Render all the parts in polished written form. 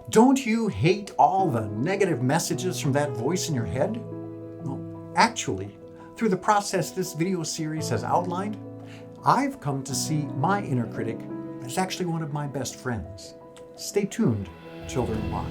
Don't you hate all the negative messages from that voice in your head? Well, actually, through the process this video series has outlined, I've come to see my inner critic as actually one of my best friends. Stay tuned to learn why.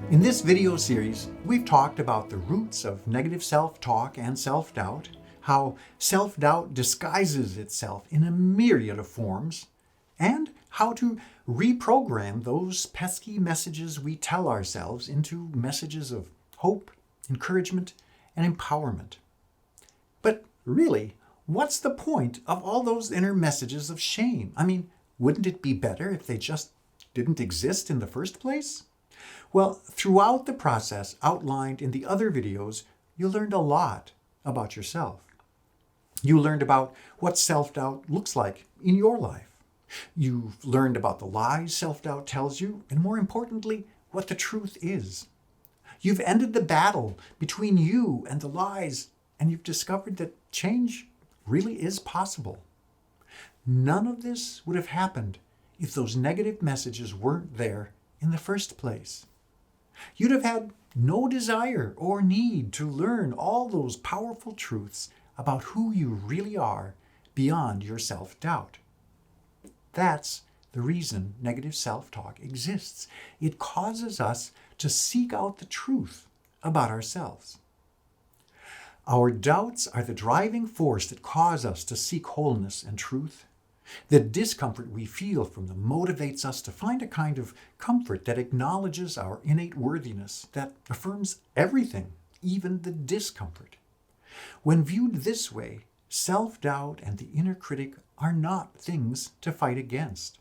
In this video series, we've talked about the roots of negative self-talk and self-doubt, how self-doubt disguises itself in a myriad of forms, and how to reprogram those pesky messages we tell ourselves into messages of hope, encouragement, and empowerment. But really, what's the point of all those inner messages of shame? I mean, wouldn't it be better if they just didn't exist in the first place? Well, throughout the process outlined in the other videos, you learned a lot about yourself. You learned about what self-doubt looks like in your life. You've learned about the lies self-doubt tells you, and more importantly, what the truth is. You've ended the battle between you and the lies, and you've discovered that change really is possible. None of this would have happened if those negative messages weren't there in the first place. You'd have had no desire or need to learn all those powerful truths about who you really are beyond your self-doubt. That's the reason negative self-talk exists. It causes us to seek out the truth about ourselves. Our doubts are the driving force that cause us to seek wholeness and truth. The discomfort we feel from them motivates us to find a kind of comfort that acknowledges our innate worthiness, that affirms everything, even the discomfort. When viewed this way, self-doubt and the inner critic are not things to fight against.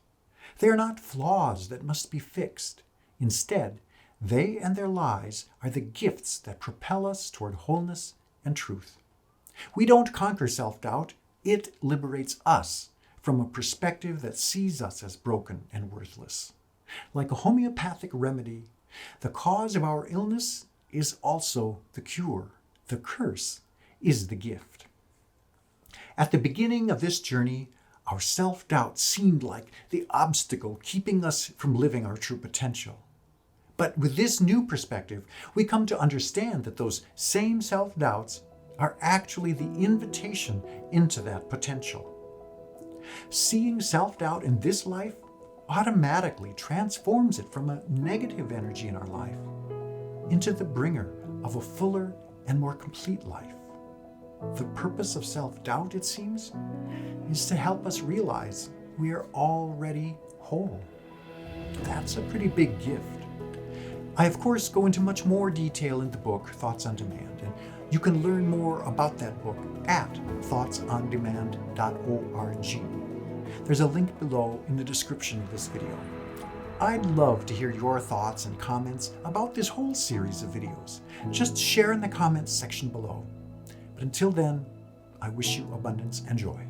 They are not flaws that must be fixed. Instead, they and their lies are the gifts that propel us toward wholeness and truth. We don't conquer self-doubt. It liberates us from a perspective that sees us as broken and worthless. Like a homeopathic remedy, the cause of our illness is also the cure. The curse is the gift. At the beginning of this journey, our self-doubt seemed like the obstacle keeping us from living our true potential. But with this new perspective, we come to understand that those same self-doubts are actually the invitation into that potential. Seeing self-doubt in this life automatically transforms it from a negative energy in our life into the bringer of a fuller and more complete life. The purpose of self-doubt, it seems, is to help us realize we are already whole. That's a pretty big gift. I, of course, go into much more detail in the book, Thoughts on Demand, and you can learn more about that book at thoughtsondemand.org. There's a link below in the description of this video. I'd love to hear your thoughts and comments about this whole series of videos. Just share in the comments section below. But until then, I wish you abundance and joy.